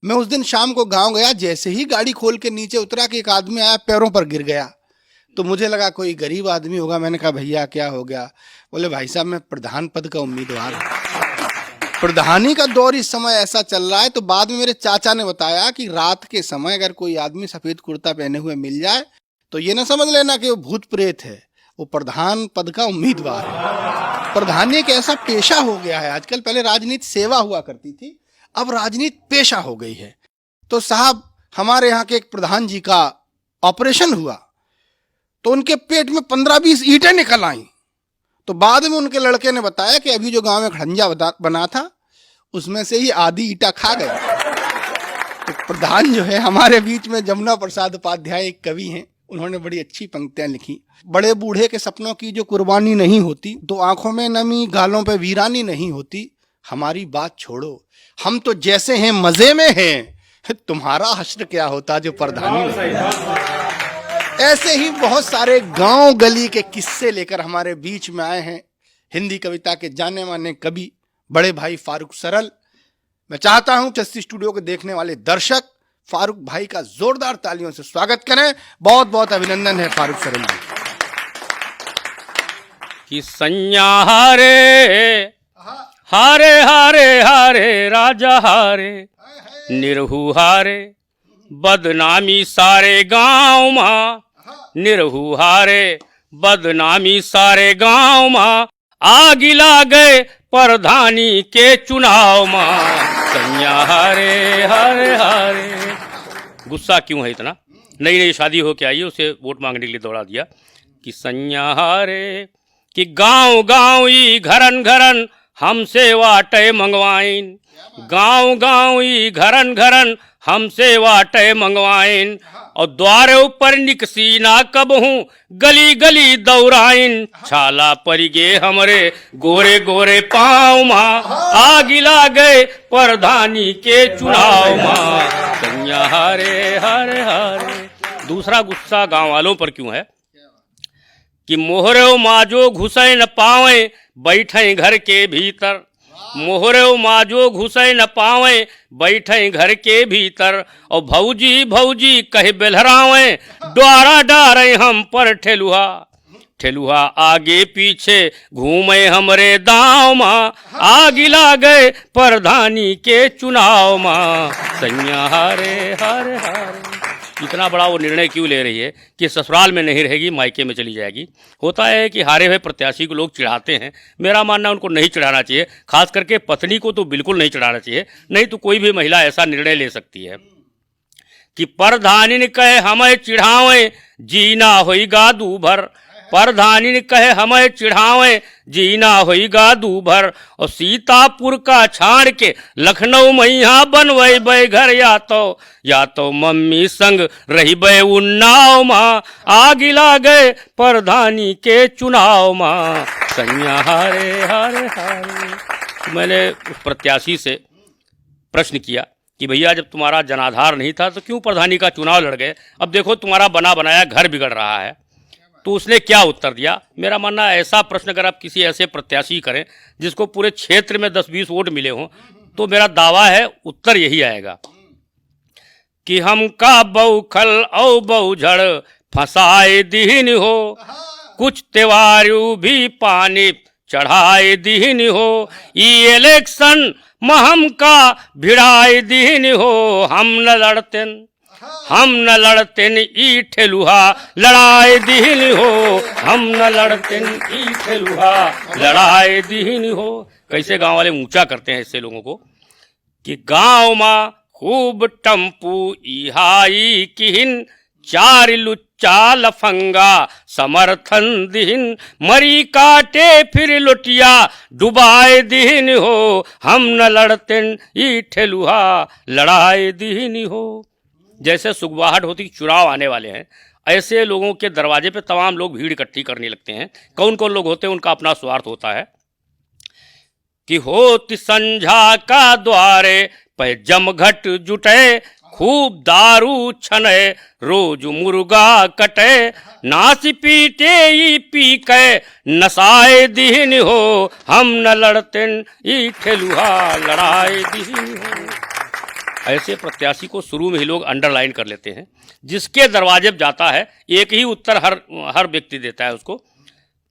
मैं उस दिन शाम को गांव गया, जैसे ही गाड़ी खोल के नीचे उतरा कि एक आदमी आया, पैरों पर गिर गया। तो मुझे लगा कोई गरीब आदमी होगा। मैंने कहा भैया क्या हो गया? बोले भाई साहब मैं प्रधान पद का उम्मीदवार हूं। प्रधानी का दौर इस समय ऐसा चल रहा है। तो बाद में मेरे चाचा ने बताया कि रात के समय अगर कोई आदमी सफेद कुर्ता पहने हुए मिल जाए तो ये ना समझ लेना कि वो भूत प्रेत है, वो प्रधान पद का उम्मीदवार है। प्रधानी एक ऐसा पेशा हो गया है आजकल। पहले राजनीति सेवा हुआ करती थी, अब राजनीति पेशा हो गई है। तो साहब हमारे यहाँ के एक प्रधान जी का ऑपरेशन हुआ तो उनके पेट में 15-20 ईंटें निकल आई। तो बाद में उनके लड़के ने बताया कि अभी जो गांव में खड़ंजा बना था उसमें से ही आधी ईंटा खा गया। तो प्रधान जो है हमारे बीच में जमुना प्रसाद उपाध्याय एक कवि हैं, उन्होंने बड़ी अच्छी पंक्तियां लिखी। बड़े बूढ़े के सपनों की जो कुर्बानी नहीं होती, तो आंखों में नमी गालों पे वीरानी नहीं होती। हमारी बात छोड़ो, हम तो जैसे हैं मजे में हैं, तुम्हारा हश्र क्या होता जो प्रधानी नहीं। ऐसे ही बहुत सारे गांव गली के किस्से लेकर हमारे बीच में आए हैं हिंदी कविता के जाने माने कवि बड़े भाई फारूक सरल। मैं चाहता हूं चस्ती स्टूडियो को देखने वाले दर्शक फारूक भाई का जोरदार तालियों से स्वागत करें। बहुत बहुत अभिनंदन है फारूक सरल जी। कि सैया हारे हारे हारे हारे राजा हारे, निरहु हारे बदनामी सारे गांव माँ, निरहु हारे बदनामी सारे गांव माँ, आग ला गए प्रधानी के चुनाव माँ। सैया हारे हारे हारे। गुस्सा क्यों है इतना? नई नई शादी हो के आई है, उसे वोट मांगने के लिए दौड़ा दिया। कि सैया हारे कि गांव गांव ई घरन घरन हमसे वाटे मंगवाइन, गांव गांव ई घरन घरन हमसे वाटे मंगवाइन, और द्वारे ऊपर निकसी ना कब हूँ गली गली दौड़ाइन, छाला परी गे हमरे गोरे गोरे पाँव माँ, आग ला गए प्रधानी के चुनाव माँ। सैया हारे हारे हारे। दूसरा गुस्सा गांव वालों पर क्यों है? कि मोहरे माजो घुसे न पावे बैठे घर के भीतर, मोहरे माजो घुसे न पावे बैठे घर के भीतर, और भौजी भौजी कहे बेलहरावे द्वारा डारे हम पर ठेलुहा, ठेलुहा आगे पीछे घूमे हमरे दाव माँ, आग ला गए प्रधानी के चुनाव माँ। सैया हारे हारे हारे। इतना बड़ा वो निर्णय क्यों ले रही है कि ससुराल में नहीं रहेगी, मायके में चली जाएगी? होता है कि हारे हुए प्रत्याशी को लोग चिढ़ाते हैं। मेरा मानना उनको नहीं चिढ़ाना चाहिए, खास करके पत्नी को तो बिल्कुल नहीं चिढ़ाना चाहिए। नहीं तो कोई भी महिला ऐसा निर्णय ले सकती है कि प्रधानी ने कहे हमें चिढ़ावे जीना होईगा दूभर, प्रधानी ने कहे हमें चिढ़ावे जीना होईगा दूभर, और सीतापुर का छाड़ के लखनऊ मैया बनवे बे घर, या तो मम्मी संग रही बे उन्नाव माँ, आग ला गए प्रधानी के चुनाव माँ। सैया हारे हारे हारे। मैंने उस प्रत्याशी से प्रश्न किया कि भैया जब तुम्हारा जनाधार नहीं था तो क्यों प्रधानी का चुनाव लड़ गए? अब देखो तुम्हारा बना बनाया घर बिगड़ रहा है। तो उसने क्या उत्तर दिया? मेरा मानना ऐसा प्रश्न अगर आप किसी ऐसे प्रत्याशी करें जिसको पूरे क्षेत्र में 10-20 वोट मिले हों, तो मेरा दावा है उत्तर यही आएगा कि हमका बहुखल औ बहुझड़ फंसाए दीन हो, कुछ त्योहारू भी पानी चढ़ाए दीन हो, ये इलेक्शन में हमका भिड़ाए दीन हो, हम न लड़तेन ई ठेलुहा लड़ाई दीन हो, हम न लड़तेन ई ठेलुहा लड़ाई दीन हो। कैसे गांव वाले ऊंचा करते हैं ऐसे लोगों को कि गांव माँ खूब टम्पू इहाई किहिन, चार लुच्चा लफंगा समर्थन दिहिन, मरी काटे फिर लुटिया डुबाए दीन हो, हम न लड़तेन ई ठेलुहा लड़ाई दीन हो। जैसे सुगवाहट होती कि चुनाव आने वाले हैं, ऐसे लोगों के दरवाजे पे तमाम लोग भीड़ इकट्ठी करने लगते हैं। कौन कौन लोग होते हैं उनका अपना स्वार्थ होता है कि होती संझा का द्वारे पे जमघट जुटे, खूब दारू छने रोज मुर्गा कटे, नाच पीटे ई पी के नसाए दीन हो, हम न लड़तेन ई ठेलुहा लड़ाए दीन हो। ऐसे प्रत्याशी को शुरू में ही लोग अंडरलाइन कर लेते हैं। जिसके दरवाजे पर जाता है एक ही उत्तर हर व्यक्ति देता है उसको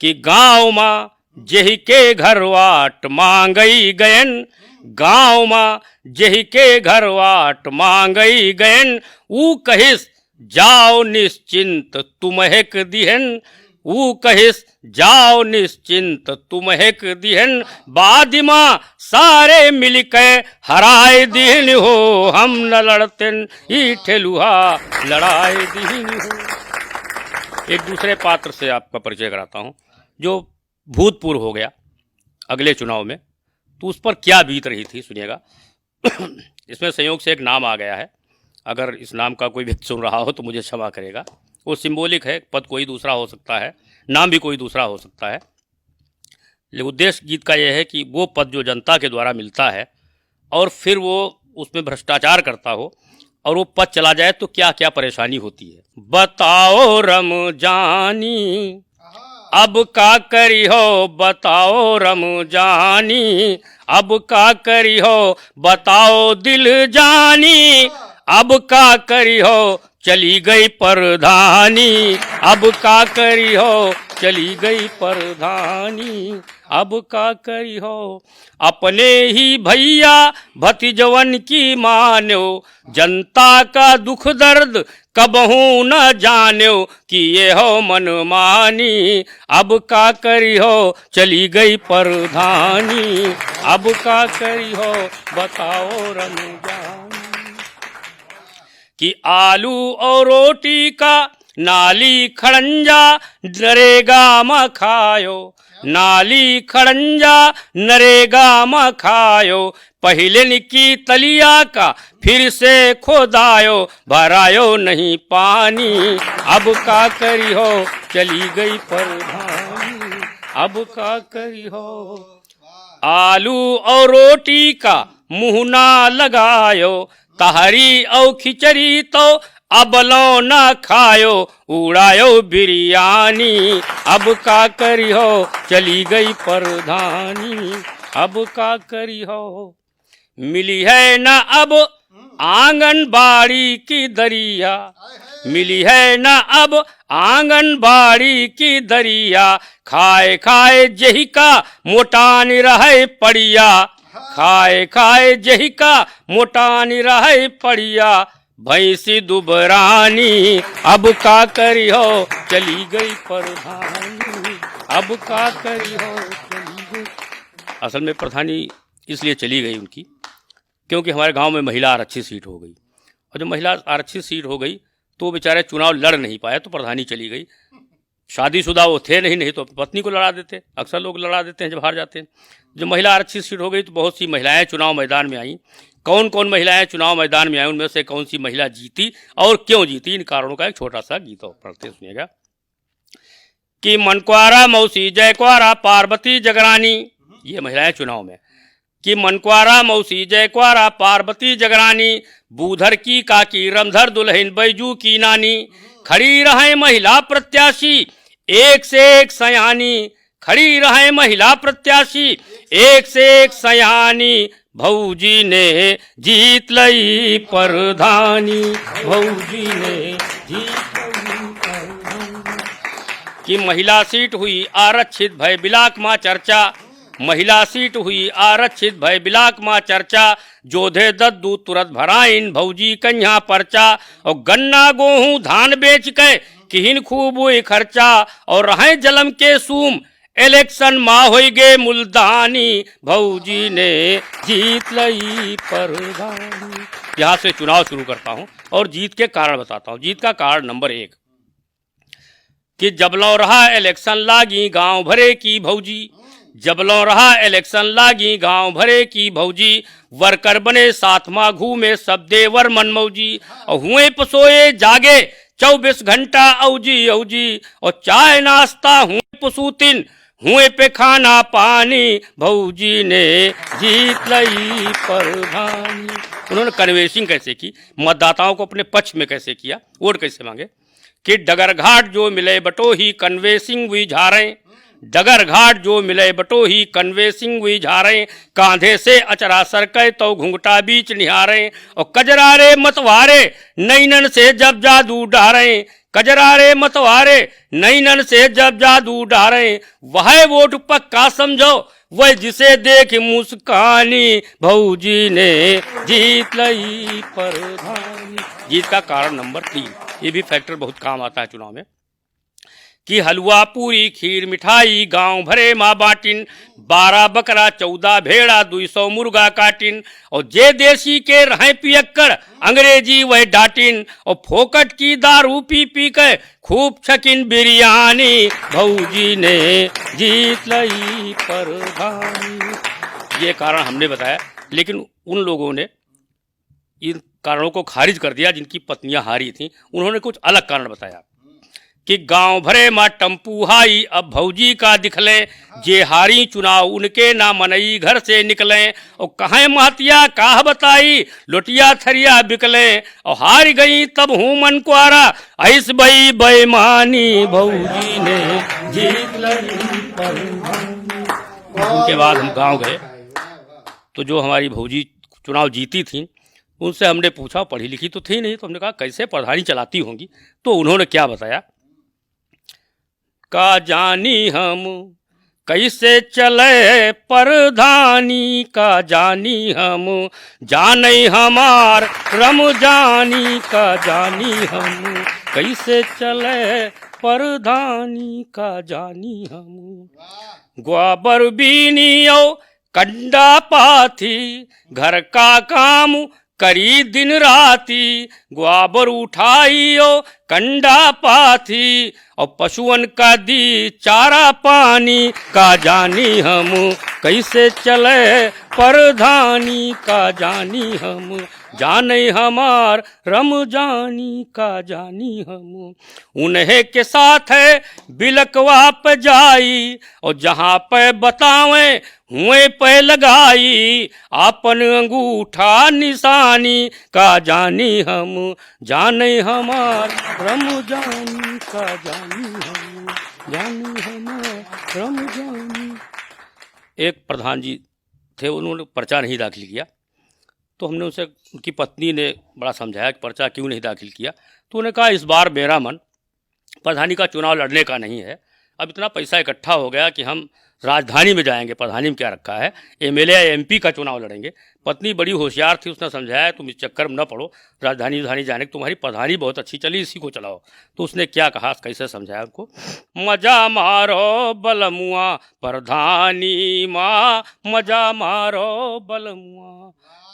कि गाँव माँ जेहि के घर वाट मांगई गयन, गाँव माँ जेहि के घर वाट मांगई गयन, ऊ कहिस जाओ निश्चिंत तुम्हेक दिहन, ऊ कहिस जाओ निश्चिंत तुम्हेक दिहन, बादिमा सारे मिलके हराए दिहन हो, हम न लड़तेन ही ठेलुहा लड़ाए दिहन हो। एक दूसरे पात्र से आपका परिचय कराता हूँ जो भूतपूर्व हो गया अगले चुनाव में, तो उस पर क्या बीत रही थी सुनिएगा। इसमें संयोग से एक नाम आ गया है, अगर इस नाम का कोई व्यक्ति सुन रहा हो तो मुझे क्षमा करेगा। वो सिंबॉलिक है, पद कोई दूसरा हो सकता है, नाम भी कोई दूसरा हो सकता है, लेकिन उद्देश्य गीत का यह है कि वो पद जो जनता के द्वारा मिलता है और फिर वो उसमें भ्रष्टाचार करता हो और वो पद चला जाए तो क्या क्या परेशानी होती है। बताओ रम जानी अब का करी हो, बताओ रम जानी अब का करी हो, बताओ दिल जानी अब का करी हो, चली गई परधानी अब का करी हो, चली गई परधानी अब का करी हो। अपने ही भैया भतीजवन की मान्यो, जनता का दुख दर्द कबहू न जान्यो, कि ये हो मनमानी अब का करी हो, चली गई परधानी अब का करी हो, बताओ रमजानी। कि आलू और रोटी का नाली खड़ंजा नरेगा में खायो, नाली खड़ंजा नरेगा में खायो, पहले की तलिया का फिर से खोदायो, भरायो नहीं पानी अब का करी हो, चली गई परधानी अब का करी हो। आलू और रोटी का मुँह ना लगायो, तहरी औ खिचड़ी तो अबलो न खायो, उड़ायो बिरयानी अब का करी हो, चली गई परधानी अब का करी हो। मिली है न अब आंगनबाड़ी की दरिया, मिली है न अब आंगनबाड़ी की दरिया, खाए खाए जही का मोटान रहे पड़िया, खाए खाए जही का मोटान रहे पड़िया, भैंसी दुबरानी अब का करी हो, चली गई परधानी अब का करी हो, चली गई। असल में प्रधानी इसलिए चली गई उनकी क्योंकि हमारे गांव में महिला आरक्षित सीट हो गई, और जब महिला आरक्षित सीट हो गई तो बेचारे चुनाव लड़ नहीं पाए तो प्रधानी चली गई। शादीशुदा वो थे नहीं तो पत्नी को लड़ा देते, अक्सर लोग लड़ा देते हैं जब हार जाते हैं। जब महिला आरक्षित सीट हो गई तो बहुत सी महिलाएं चुनाव मैदान में आईं। कौन कौन महिलाएं चुनाव मैदान में आई, उनमें से कौन सी महिला जीती और क्यों जीती, इन कारणों का एक छोटा सा गीत और पढ़ते सुनिएगा। कि मनक्वारा मौसी जयक्वारा पार्वती जगरानी, ये महिलाएं चुनाव में, कि मनक्वारा मौसी जयक्वारा पार्वती जगरानी, बूधर की काकी रमधर दुल्हन बैजू की नानी, खड़ी रहे महिला प्रत्याशी एक से एक सयानी, खड़ी रहे महिला प्रत्याशी एक से एक सयानी, भौजी ने जीत लई परधानी, भौजी ने जीत लई परधानी। कि महिला सीट हुई आरक्षित भय बिलाक माँ चर्चा, महिला सीट हुई आरक्षित भय बिलाक माँ चर्चा, जोधे दद्दू तुरंत भराइन भौजी कन्या पर्चा, और गन्ना गेहूं धान बेच के किहिन खूब हुई खर्चा, और रहे जलम के सूम इलेक्शन माँ हो गे मुल्तानी, भौजी ने जीत लई परधानी। यहाँ से चुनाव शुरू करता हूँ और जीत के कारण बताता हूँ। जीत का कारण नंबर 1 कि जबलों रहा इलेक्शन लागी गांव भरे की भौजी, जबलों रहा इलेक्शन लागी गांव भरे की भौजी, वर्कर बने साथ माँ घूमे सब देवर मनमौजी, और हुए पसोए जागे 24 घंटा औजी औजी, और चाय नाश्ता हुए पसूतिन हुए पे खाना पानी, भौजी ने जीत लई परधानी। उन्होंने कन्वेंसिंग कैसे की, मतदाताओं को अपने पक्ष में कैसे किया, वोट कैसे मांगे। कि डगर घाट जो मिले बटो ही कन्वेंसिंग हुई झारें, डगर घाट जो मिले बटो ही कन्वे सिंह हुई झारे, कांधे से अचरा सरके तो घुंघटा बीच निहारे, और कजरारे मतवारे नैनन से जब जादू डारे, कजरारे मतवारे नैनन से जब जादू डारे, वह वोट पक्का समझो वह जिसे देख मुस्कानी, भौजी ने जीत लई प्रधानी। जीत का कारण नंबर 3, ये भी फैक्टर बहुत काम आता है चुनाव में, कि हलवा पूरी खीर मिठाई गांव भरे माँ बाटिन, 12 बकरा 14 भेड़ा 200 मुर्गा काटिन, और जे देसी के रहें पियक्कड़ अंग्रेजी वह डाटिन, और फोकट की दारू पी पी के खूब छकिन बिरयानी, भौजी ने जीत लई प्रधानी। ये कारण हमने बताया, लेकिन उन लोगों ने इन कारणों को खारिज कर दिया जिनकी पत्नियां हारी थीं। उन्होंने कुछ अलग कारण बताया कि गांव भरे माँ टम्पू हाई अब भौजी का दिखले, जे हारी चुनाव उनके ना मनई घर से निकले, और कहें महतिया काह बताई लोटिया थरिया बिकले, और हार गई तब हूँ मन क्वारा ऐस बई बेईमानी, भौजी ने जीत लई प्रधानी। उनके बाद हम गांव गए तो जो हमारी भौजी चुनाव जीती थी उनसे हमने पूछा, पढ़ी लिखी तो थी नहीं, तो हमने कहा कैसे प्रधानी चलाती होंगी, तो उन्होंने क्या बताया, का जानी हम कैसे चले प्रधानी, का जानी हम जाने हमार रम जानी, का जानी हम कैसे चले प्रधानी, का जानी हम। ग्वाबर बीनियो कंडा पाथी घर का काम करी दिन राती, ग्वाबर उठाइयो कंडा पाथी, और पशुअन का दी चारा पानी, का जानी हम कैसे चले प्रधानी, का जानी हम जाने हमार रम जानी, का जानी हम। उन्हें के साथ है बिलकवा पे जाई, और जहाँ पे बतावे हुए पे लगाई, अपन अंगूठा निशानी, का जानी हम जाने हमार रम जानी, का जानी हम जाने हमार रम जानी। एक प्रधान जी थे, उन्होंने पर्चा नहीं दाखिल किया, तो हमने उनसे, उनकी पत्नी ने बड़ा समझाया कि पर्चा क्यों नहीं दाखिल किया, तो उन्होंने कहा इस बार मेरा मन प्रधानी का चुनाव लड़ने का नहीं है, अब इतना पैसा इकट्ठा हो गया कि हम राजधानी में जाएंगे, प्रधानी में क्या रखा है, एमएलए या एमपी का चुनाव लड़ेंगे। पत्नी बड़ी होशियार थी, उसने समझाया तुम इस चक्कर में न पड़ो, राजधानी जाने की तुम्हारी प्रधानी बहुत अच्छी चली, इसी को चलाओ। तो उसने क्या कहा, कैसे समझाया उनको, मजा मारो बलमुआ प्रधानी माँ, मजा मारो बलमुआ,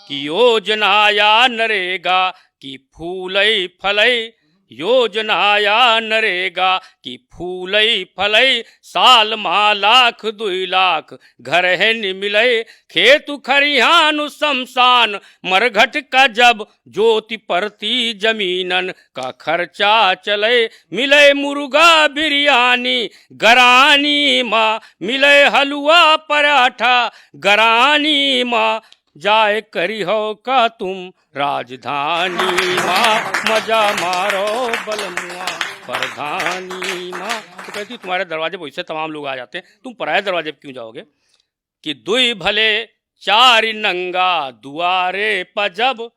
की योजना या नरेगा की फूलई फलई, योजना या नरेगा की फूलई फलई, साल मा लाख 2 लाख घर है नि मिलई, खेत खरिहान शमशान मरघट का जब ज्योति परती जमीनन का खर्चा चले, मिले मुर्गा बिरयानी गरानी माँ, मिले हलवा पराठा गरानी माँ, जाए करी हो का तुम राजधानी माँ, मजा मारो बलमुआ प्रधानी माँ। तो कहती तुम्हारे दरवाजे पर वैसे तमाम लोग आ जाते हैं, तुम पराये दरवाजे पर क्यों जाओगे, कि 2 भले 4 नंगा दुआरे पजब,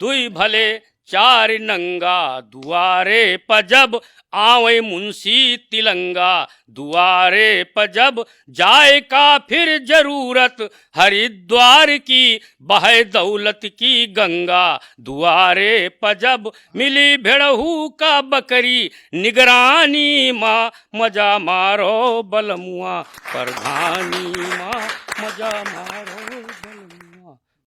2 भले 4 नंगा दुआरे पजब, आवे मुंशी तिलंगा दुआरे पजब, जाए का फिर जरूरत हरिद्वार की, बहे दौलत की गंगा दुआरे पजब, मिली भेड़हू का बकरी निगरानी माँ, मजा मारो बलमुआ प्रधानी